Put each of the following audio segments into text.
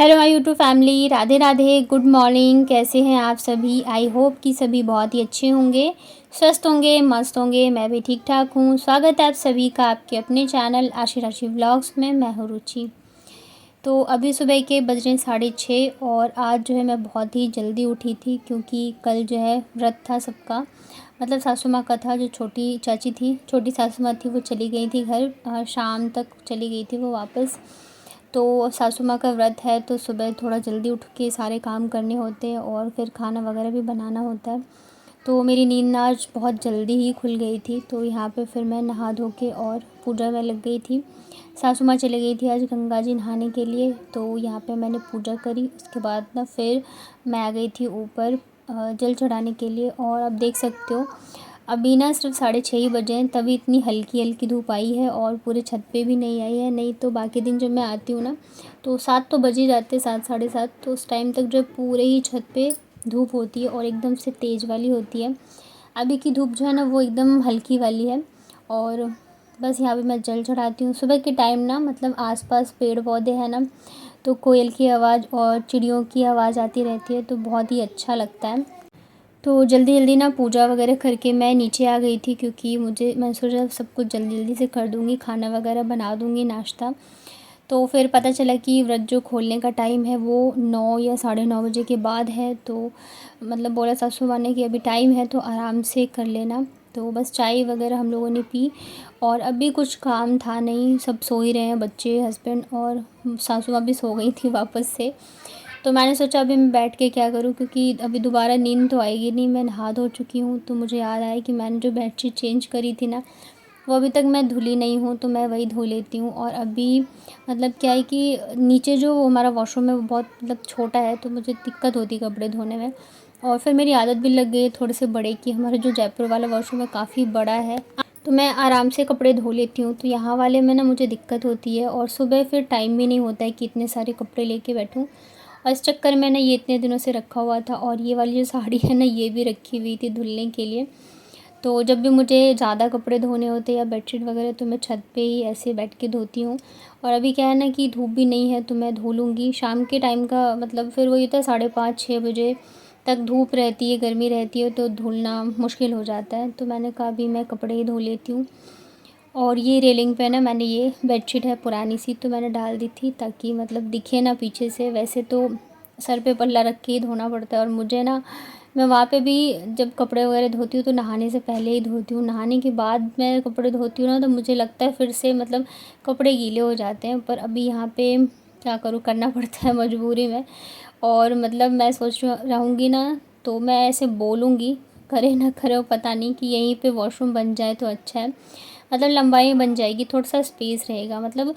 Hello my YouTube family, Radhe Radhe, good morning. कैसे हैं आप सभी? आई होप कि सभी बहुत ही अच्छे होंगे, स्वस्थ होंगे, मस्त होंगे। मैं भी ठीक ठाक हूँ। स्वागत है आप सभी का आपके अपने चैनल आशी राशि व्लॉग्स में। मैं हूँ रुचि। तो अभी सुबह के बज रहे 6:30 और आज जो है मैं बहुत ही जल्दी उठी थी क्योंकि कल जो है व्रत था सबका, मतलब सासू माँ का था। जो छोटी चाची थी, छोटी सासू माँ थी, वो चली गई थी घर, शाम तक चली गई थी वो वापस। तो सासू माँ का व्रत है तो सुबह थोड़ा जल्दी उठ के सारे काम करने होते हैं और फिर खाना वगैरह भी बनाना होता है। तो मेरी नींद आज बहुत जल्दी ही खुल गई थी। तो यहाँ पे फिर मैं नहा धो के और पूजा में लग गई थी। सासू माँ चली गई थी आज गंगा जी नहाने के लिए, तो यहाँ पे मैंने पूजा करी। उसके बाद ना फिर मैं आ गई थी ऊपर जल चढ़ाने के लिए। और अब देख सकते हो अभी ना सिर्फ 6:30 ही बजे हैं, तभी इतनी हल्की हल्की धूप आई है और पूरे छत पे भी नहीं आई है। नहीं तो बाकी दिन जब मैं आती हूँ ना तो 7 तो बज ही जाते, 7 साढ़े 7, तो उस टाइम तक जो पूरे ही छत पे धूप होती है और एकदम से तेज़ वाली होती है। अभी की धूप जो है ना वो एकदम हल्की वाली है। और बस यहाँ पे मैं जल चढ़ाती हूँ सुबह के टाइम ना, मतलब आसपास पेड़ पौधे हैं ना, तो कोयल की आवाज़ और चिड़ियों की आवाज़ आती रहती है, तो बहुत ही अच्छा लगता है। तो जल्दी जल्दी ना पूजा वगैरह करके मैं नीचे आ गई थी क्योंकि मैं सोचा सब कुछ जल्दी जल्दी से कर दूँगी, खाना वगैरह बना दूँगी, नाश्ता। तो फिर पता चला कि व्रत जो खोलने का टाइम है वो 9 या 9:30 बजे के बाद है। तो मतलब बोला सासू माँ ने कि अभी टाइम है तो आराम से कर लेना। तो बस चाय वगैरह हम लोगों ने पी और अभी कुछ काम था नहीं, सब सो ही रहे हैं, बच्चे, हस्बैंड और सासू माँ भी सो गई थी वापस से। तो मैंने सोचा अभी मैं बैठ के क्या करूँ, क्योंकि अभी दोबारा नींद तो आएगी नहीं। मैं नहा धो चुकी हूँ तो मुझे याद आया कि मैंने जो बेडशीट चेंज करी थी ना वो अभी तक मैं धुली नहीं हूँ, तो मैं वही धो लेती हूँ। और अभी मतलब क्या है कि नीचे जो हमारा वॉशरूम है वो बहुत मतलब छोटा है, तो मुझे दिक्कत होती है कपड़े धोने में। और फिर मेरी आदत भी लग गई है थोड़े से बड़े की। हमारा जो जयपुर वाला वॉशरूम है काफ़ी बड़ा है, तो मैं आराम से कपड़े धो लेती हूँ। तो यहाँ वाले में ना मुझे दिक्कत होती है और सुबह फिर टाइम भी नहीं होता है कि इतने सारे कपड़े लेके बैठूँ। और इस चक्कर में ना ये इतने दिनों से रखा हुआ था और ये वाली जो साड़ी है ना ये भी रखी हुई थी धुलने के लिए। तो जब भी मुझे ज़्यादा कपड़े धोने होते या बेडशीट वगैरह तो मैं छत पे ही ऐसे बैठ के धोती हूँ। और अभी क्या है ना कि धूप भी नहीं है तो मैं धो लूँगी शाम के टाइम का, मतलब फिर वही होता है 5:30-6 बजे तक धूप रहती है, गर्मी रहती है, तो धुलना मुश्किल हो जाता है। तो मैंने कहा अभी मैं कपड़े ही धो लेती हूँ। और ये रेलिंग पे ना मैंने ये बेडशीट है पुरानी सी, तो मैंने डाल दी थी ताकि मतलब दिखे ना पीछे से। वैसे तो सर पे पल्ला रख के ही धोना पड़ता है और मुझे ना, मैं वहाँ पे भी जब कपड़े वगैरह धोती हूँ तो नहाने से पहले ही धोती हूँ। नहाने के बाद मैं कपड़े धोती हूँ ना तो मुझे लगता है फिर से मतलब कपड़े गीले हो जाते हैं। पर अभी यहाँ पे क्या करूँ, करना पड़ता है मजबूरी में। और मतलब मैं सोच रहूँगी ना तो मैं ऐसे बोलूँगी, करे ना करे वो पता नहीं, कि यहीं पे वॉशरूम बन जाए तो अच्छा है। मतलब लंबाई बन जाएगी, थोड़ा सा स्पेस रहेगा, मतलब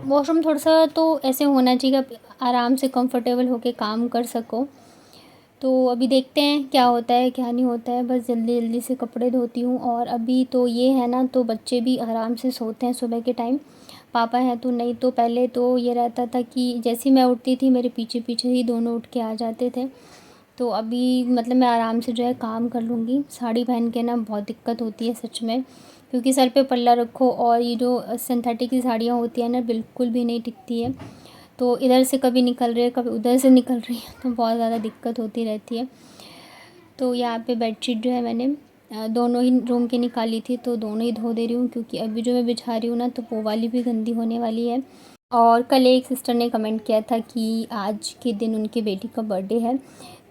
वॉशरूम थोड़ा सा तो ऐसे होना चाहिए आप आराम से कंफर्टेबल होके काम कर सको। तो अभी देखते हैं क्या होता है क्या नहीं होता है। बस जल्दी जल्दी से कपड़े धोती हूँ। और अभी तो ये है ना, तो बच्चे भी आराम से सोते हैं सुबह के टाइम, पापा हैं तो। नहीं तो पहले तो ये रहता था कि जैसे ही मैं उठती थी मेरे पीछे पीछे ही दोनों उठ के आ जाते थे। तो अभी मतलब मैं आराम से जो है काम कर लूँगी। साड़ी पहन के ना बहुत दिक्कत होती है सच में, क्योंकि सर पे पल्ला रखो और ये जो सिंथेटिक की साड़ियाँ होती हैं ना बिल्कुल भी नहीं टिकती है। तो इधर से कभी निकल रही है, कभी उधर से निकल रही है, तो बहुत ज़्यादा दिक्कत होती रहती है। तो यहाँ पे बेडशीट जो है मैंने दोनों ही रूम की निकाली थी, तो दोनों ही धो दे रही हूँ क्योंकि अभी जो मैं बिछा रही हूँ ना तो वो वाली भी गंदी होने वाली है। और कल एक सिस्टर ने कमेंट किया था कि आज के दिन उनकी बेटी का बर्थडे है,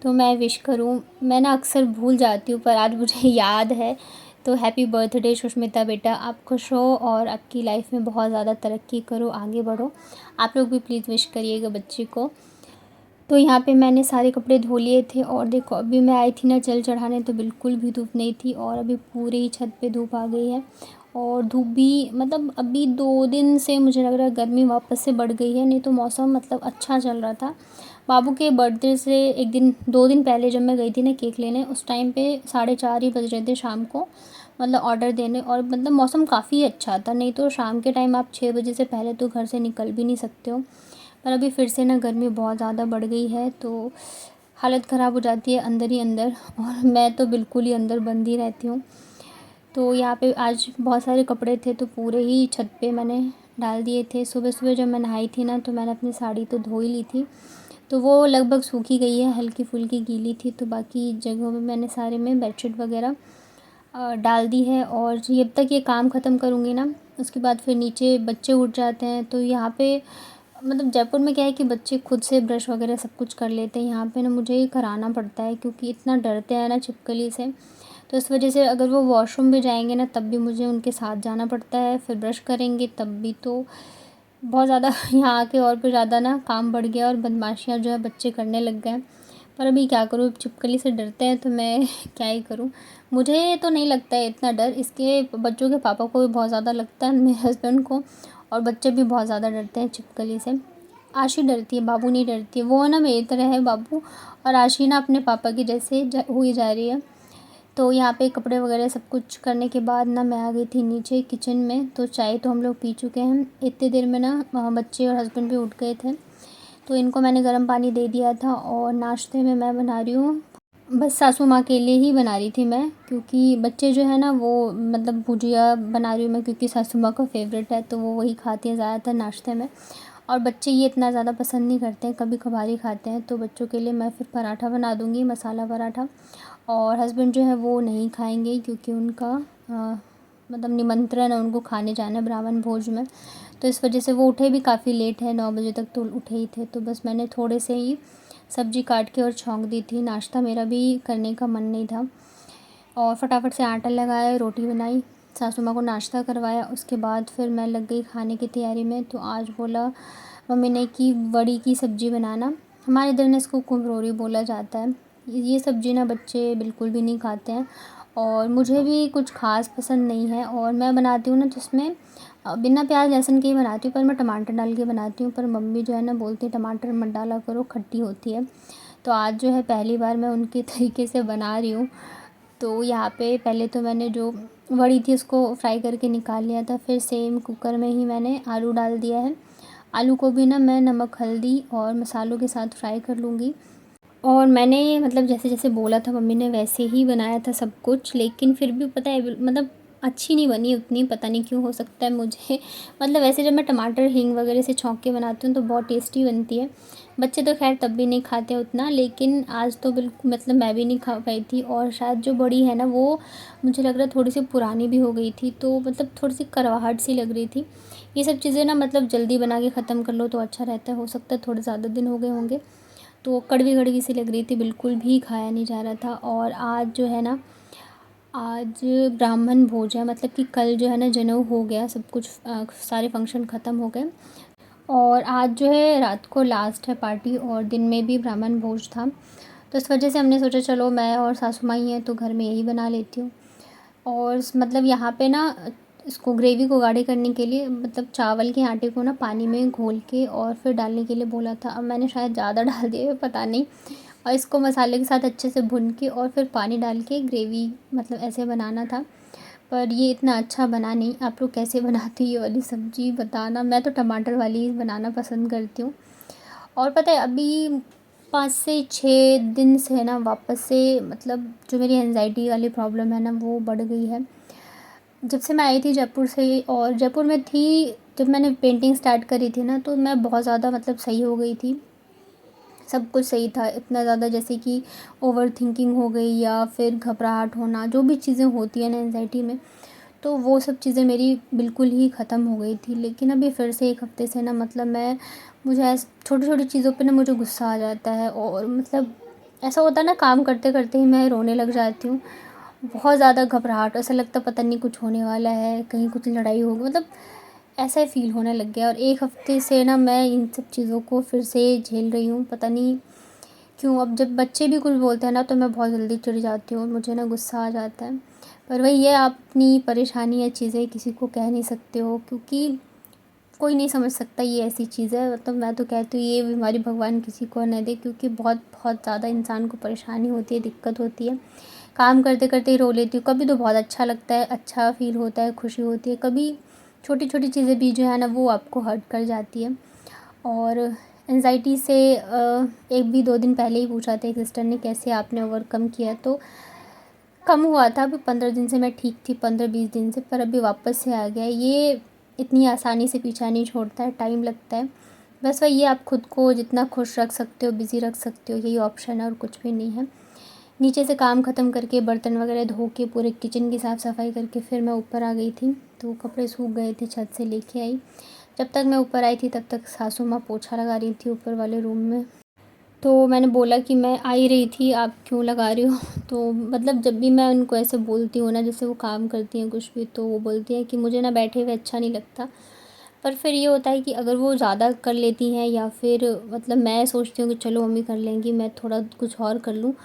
तो मैं विश करूँ। मैं ना अक्सर भूल जाती हूँ पर आज मुझे याद है। तो हैप्पी बर्थडे सुष्मिता बेटा, आप खुश हो और आपकी लाइफ में बहुत ज़्यादा तरक्की करो, आगे बढ़ो। आप लोग भी प्लीज़ विश करिएगा बच्चे को। तो यहाँ पे मैंने सारे कपड़े धो लिए थे और देखो अभी मैं आई थी ना जल चढ़ाने तो बिल्कुल भी धूप नहीं थी और अभी पूरे ही छत पे धूप आ गई है। और धूप भी मतलब अभी 2 दिन से मुझे लग रहा है गर्मी वापस से बढ़ गई है। नहीं तो मौसम मतलब अच्छा चल रहा था। बाबू के बर्थडे से 2 दिन पहले जब मैं गई थी ना केक लेने, उस टाइम पे 4:30 ही बज रहे थे शाम को, मतलब ऑर्डर देने। और मतलब मौसम काफ़ी अच्छा था। नहीं तो शाम के टाइम आप 6 बजे से पहले तो घर से निकल भी नहीं सकते हो। पर अभी फिर से ना गर्मी बहुत ज़्यादा बढ़ गई है तो हालत ख़राब हो जाती है अंदर ही अंदर। और मैं तो बिल्कुल ही अंदर बंद ही रहती हूँ। तो यहाँ पे आज बहुत सारे कपड़े थे तो पूरे ही छत पे मैंने डाल दिए थे। सुबह सुबह जब मैं नहाई थी ना, तो मैंने अपनी साड़ी तो धो ही ली थी, तो वो लगभग सूखी गई है, हल्की फुल्की गीली थी। तो बाकी जगहों में मैंने सारे में बेडशीट वगैरह डाल दी है। और जब तक ये काम ख़त्म करूँगी ना, उसके बाद फिर नीचे बच्चे उठ जाते हैं। तो यहाँ पे मतलब जयपुर में क्या है कि बच्चे खुद से ब्रश वगैरह सब कुछ कर लेते हैं। यहाँ पे ना मुझे ये कराना पड़ता है, क्योंकि इतना डरते हैं ना छिपकली से। तो इस वजह से अगर वो वॉशरूम भी जाएंगे ना, तब भी मुझे उनके साथ जाना पड़ता है। फिर ब्रश करेंगे तब भी। तो बहुत ज़्यादा यहाँ आके और भी ज़्यादा ना काम बढ़ गया, और बदमाशियाँ जो है बच्चे करने लग गए हैं। पर अभी क्या करूँ, छिपकली से डरते हैं तो मैं क्या ही करूँ। मुझे तो नहीं लगता है इतना डर, इसके बच्चों के पापा को भी बहुत ज़्यादा लगता है, मेरे हस्बैंड को। और बच्चे भी बहुत ज़्यादा डरते हैं छिपकली से। आशी डरती है, बाबू नहीं डरती है। वो ना मेरी तरह है बाबू, और आशी ना अपने पापा की जैसे हुई जा रही है। तो यहाँ पे कपड़े वगैरह सब कुछ करने के बाद ना मैं आ गई थी नीचे किचन में। तो चाय तो हम लोग पी चुके हैं। इतनी देर में ना बच्चे और हस्बैंड भी उठ गए थे, तो इनको मैंने गर्म पानी दे दिया था। और नाश्ते में मैं बना रही हूँ, बस सासू माँ के लिए ही बना रही थी मैं, क्योंकि बच्चे जो है ना वो मतलब भुजिया बना रही हूँ मैं, क्योंकि सासू माँ का फेवरेट है, तो वो वही खाती हैं ज़्यादातर नाश्ते में। और बच्चे ये इतना ज़्यादा पसंद नहीं करते हैं, कभी कभार ही खाते हैं। तो बच्चों के लिए मैं फिर पराठा बना दूँगी, मसाला पराठा। और हस्बैंड जो है वो नहीं खाएंगे, क्योंकि उनका मतलब निमंत्रण है, उनको खाने जाना है ब्राह्मण भोज में। तो इस वजह से वो उठे भी काफ़ी लेट है, 9 बजे तक तो उठे ही थे। तो बस मैंने थोड़े से ही सब्ज़ी काट के और छौंक दी थी। नाश्ता मेरा भी करने का मन नहीं था, और फटाफट से आटा लगाया, रोटी बनाई, सासू माँ को नाश्ता करवाया। उसके बाद फिर मैं लग गई खाने की तैयारी में। तो आज बोला मम्मी ने कि वड़ी की सब्ज़ी बनाना। हमारे इधर ने इसको कुम्हरोरी बोला जाता है। ये सब्ज़ी ना बच्चे बिल्कुल भी नहीं खाते हैं, और मुझे भी कुछ ख़ास पसंद नहीं है। और मैं बनाती हूँ ना, जिसमें बिना प्याज लहसुन के ही बनाती हूँ, पर मैं टमाटर डाल के बनाती हूँ। पर मम्मी जो है ना बोलती है टमाटर मत डाला करो, खट्टी होती है। तो आज जो है पहली बार मैं उनके तरीके से बना रही हूँ। तो यहाँ पे पहले तो मैंने जो वड़ी थी उसको फ्राई करके निकाल लिया था। फिर सेम कुकर में ही मैंने आलू डाल दिया है। आलू को भी ना मैं नमक हल्दी और मसालों के साथ फ्राई कर लूँगी। और मैंने मतलब जैसे जैसे बोला था मम्मी ने, वैसे ही बनाया था सब कुछ। लेकिन फिर भी पता है मतलब अच्छी नहीं बनी उतनी, पता नहीं क्यों, हो सकता है मुझे मतलब वैसे जब मैं टमाटर हींग वगैरह से छौंक के बनाती हूँ तो बहुत टेस्टी बनती है। बच्चे तो खैर तब भी नहीं खाते उतना, लेकिन आज तो बिल्कुल मतलब मैं भी नहीं खा पाई थी। और शायद जो बड़ी है ना, वो मुझे लग रहा है थोड़ी सी पुरानी भी हो गई थी, तो मतलब थोड़ी सी करवाहट सी लग रही थी। ये सब चीज़ें ना मतलब जल्दी बना के ख़त्म कर लो तो अच्छा रहता है। हो सकता है थोड़े ज़्यादा दिन हो गए होंगे, तो कड़वी कड़वी सी लग रही थी, बिल्कुल भी खाया नहीं जा रहा था। और आज जो है ना, आज ब्राह्मण भोज है, मतलब कि कल जो है ना जनेऊ हो गया, सब कुछ सारे फंक्शन ख़त्म हो गए। और आज जो है रात को लास्ट है पार्टी, और दिन में भी ब्राह्मण भोज था। तो इस वजह से हमने सोचा चलो मैं और सासू माँ ही हैं, तो घर में यही बना लेती हूँ। और मतलब यहाँ पे ना इसको ग्रेवी को गाढ़ी करने के लिए मतलब चावल के आटे को ना पानी में घोल के और फिर डालने के लिए बोला था। अब मैंने शायद ज़्यादा डाल दिया है, पता नहीं। और इसको मसाले के साथ अच्छे से भून के और फिर पानी डाल के ग्रेवी मतलब ऐसे बनाना था। पर ये इतना अच्छा बना नहीं। आप लोग कैसे बनाती हो ये वाली सब्ज़ी बताना। मैं तो टमाटर वाली ही बनाना पसंद करती हूँ। और पता है अभी 5 से 6 दिन से है ना वापस से मतलब जो मेरी एंजाइटी वाली प्रॉब्लम है ना, वो बढ़ गई है। जब से मैं आई थी जयपुर से, और जयपुर में थी जब मैंने पेंटिंग स्टार्ट करी थी ना, तो मैं बहुत ज़्यादा मतलब सही हो गई थी। सब कुछ सही था, इतना ज़्यादा जैसे कि ओवर थिंकिंग हो गई या फिर घबराहट होना, जो भी चीज़ें होती हैं ना एंजाइटी में, तो वो सब चीज़ें मेरी बिल्कुल ही ख़त्म हो गई थी। लेकिन अभी फिर से 1 हफ़्ते से ना मतलब मैं मुझे छोटी छोटी चीज़ों पे ना मुझे गुस्सा आ जाता है। और मतलब ऐसा होता है ना, काम करते करते ही मैं रोने लग जाती हूँ। बहुत ज़्यादा घबराहट, ऐसा लगता पता नहीं कुछ होने वाला है, कहीं कुछ लड़ाई होगी, मतलब ऐसा ही फ़ील होने लग गया। और 1 हफ़्ते से ना मैं इन सब चीज़ों को फिर से झेल रही हूँ, पता नहीं क्यों। अब जब बच्चे भी कुछ बोलते हैं ना, तो मैं बहुत जल्दी चिढ़ जाती हूँ, मुझे ना गुस्सा आ जाता है। पर वही है, आप अपनी परेशानी या चीज़ें किसी को कह नहीं सकते हो, क्योंकि कोई नहीं समझ सकता ये ऐसी चीज़ है। मतलब मैं तो कहती हूँ ये बीमारी भगवान किसी को न दे, क्योंकि बहुत बहुत ज़्यादा इंसान को परेशानी होती है, दिक्कत होती है। काम करते करते ही रो लेती हूँ। कभी तो बहुत अच्छा लगता है, अच्छा फ़ील होता है, खुशी होती है। कभी छोटी छोटी चीज़ें भी जो है ना वो आपको हर्ट कर जाती है। और एंजाइटी से एक भी 2 दिन पहले ही पूछा था एक सिस्टर ने कैसे आपने ओवरकम किया, तो कम हुआ था। अभी 15 दिन से मैं ठीक थी, 15-20 दिन से, पर अभी वापस से आ गया ये। इतनी आसानी से पीछा नहीं छोड़ता है, टाइम लगता है। बस वही है, आप खुद को जितना खुश रख सकते हो, बिज़ी रख सकते हो, यही ऑप्शन है और कुछ भी नहीं है। नीचे से काम ख़त्म करके बर्तन वगैरह धो के पूरे किचन की साफ़ सफाई करके फिर मैं ऊपर आ गई थी। तो कपड़े सूख गए थे, छत से लेके आई। जब तक मैं ऊपर आई थी तब तक सासू माँ पोछा लगा रही थी ऊपर वाले रूम में। तो मैंने बोला कि मैं आ ही रही थी, आप क्यों लगा रही हो? तो मतलब जब भी मैं उनको ऐसे बोलती हूँ ना, जैसे वो काम करती हैं कुछ भी, तो वो बोलती हैं कि मुझे ना बैठे हुए अच्छा नहीं लगता। पर फिर ये होता है कि अगर वो ज़्यादा कर लेती हैं या फिर मतलब मैं सोचती हूँ कि चलो मम्मी कर लेंगी, मैं थोड़ा कुछ और कर लूँ,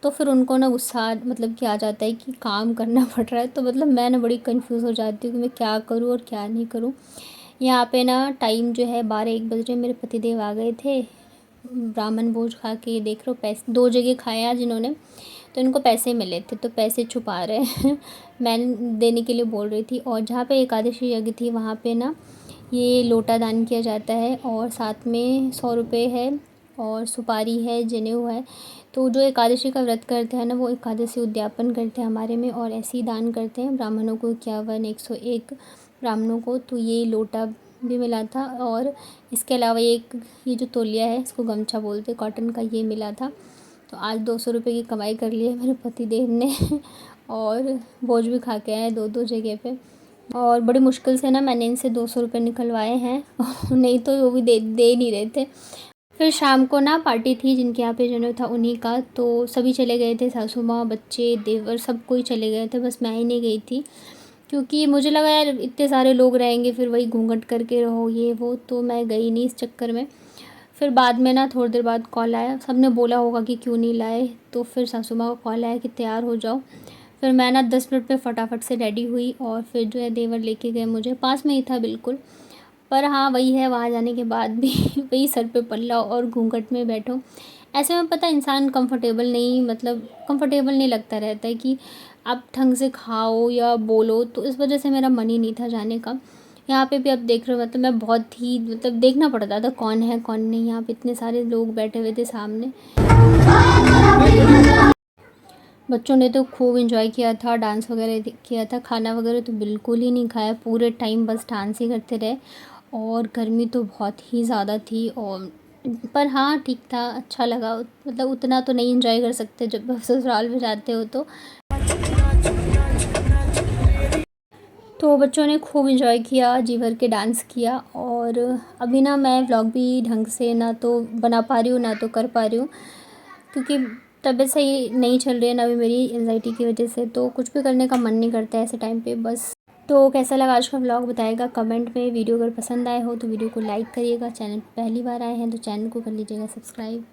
तो फिर उनको ना गुस्सा मतलब कि आ जाता है कि काम करना पड़ रहा है। तो मतलब मैं ना बड़ी कंफ्यूज हो जाती हूँ कि मैं क्या करूँ और क्या नहीं करूँ। यहाँ पे ना टाइम जो है 12-1 बज रहे, मेरे पतिदेव आ गए थे ब्राह्मण भोज खा के। देख लो, पैसे 2 जगह खाए आज इन्होंने, तो इनको पैसे मिले थे तो पैसे छुपा रहे हैं। मैं देने के लिए बोल रही थी। और जहाँ पे एकादशी यज्ञ थी वहाँ पे ना ये लोटा दान किया जाता है और साथ में 100 रुपये है और सुपारी है, जनेऊ है। तो जो एकादशी का व्रत करते हैं ना, वो एकादशी उद्यापन करते हैं हमारे में और ऐसे ही दान करते हैं ब्राह्मणों को 51 101 ब्राह्मणों को। तो ये लोटा भी मिला था और इसके अलावा एक ये जो तौलिया है, इसको गमछा बोलते हैं, कॉटन का, ये मिला था। तो आज 200 रुपये की कमाई कर ली है मेरे पतिदेव ने। और भोज भी खा के आए 2-2 जगह पे। और बड़ी मुश्किल से ना मैंने इनसे 200 रुपये निकलवाए हैं। नहीं तो वो भी दे नहीं रहे थे। फिर शाम को ना पार्टी थी जिनके यहाँ पे जनेऊ था उन्हीं का, तो सभी चले गए थे, सासू माँ, बच्चे, देवर, सब कोई चले गए थे, बस मैं ही नहीं गई थी। क्योंकि मुझे लगा यार इतने सारे लोग रहेंगे, फिर वही घूंघट करके रहो ये वो, तो मैं गई नहीं इस चक्कर में। फिर बाद में ना थोड़ी देर बाद कॉल आया, सबने बोला होगा कि क्यों नहीं लाए, तो फिर सासू माँ का कॉल आया कि तैयार हो जाओ। फिर मैं ना 10 मिनट में फटाफट से रेडी हुई और फिर जो है देवर लेके गए मुझे, पास में ही था बिल्कुल। पर हाँ वही है, वहाँ जाने के बाद भी वही सर पे पल्ला और घूंघट में बैठो। ऐसे में पता इंसान कंफर्टेबल नहीं, मतलब कंफर्टेबल नहीं लगता रहता है कि आप ढंग से खाओ या बोलो, तो इस वजह से मेरा मन ही नहीं था जाने का। यहाँ पे भी आप देख रहे हो, मतलब मैं बहुत ही मतलब देखना पड़ता था कौन है कौन नहीं। यहाँ पे इतने सारे लोग बैठे हुए थे सामने। बच्चों ने तो खूब एंजॉय किया था, डांस वगैरह किया था। खाना वगैरह तो बिल्कुल ही नहीं खाया, पूरे टाइम बस डांस ही करते रहे। और गर्मी तो बहुत ही ज़्यादा थी और पर हाँ ठीक था, अच्छा लगा। मतलब उतना तो नहीं एंजॉय कर सकते जब आप ससुराल में जाते हो तो बच्चों ने खूब एंजॉय किया, जी भर के डांस किया। और अभी ना मैं व्लॉग भी ढंग से ना तो बना पा रही हूँ ना तो कर पा रही हूँ, क्योंकि तबीयत सही नहीं चल रही है ना अभी मेरी, एंजाइटी की वजह से। तो कुछ भी करने का मन नहीं करता है ऐसे टाइम पे बस। तो कैसा लगा आज का व्लॉग बताइएगा कमेंट में। वीडियो अगर पसंद आए हो तो वीडियो को लाइक करिएगा। चैनल पर पहली बार आए हैं तो चैनल को कर लीजिएगा सब्सक्राइब।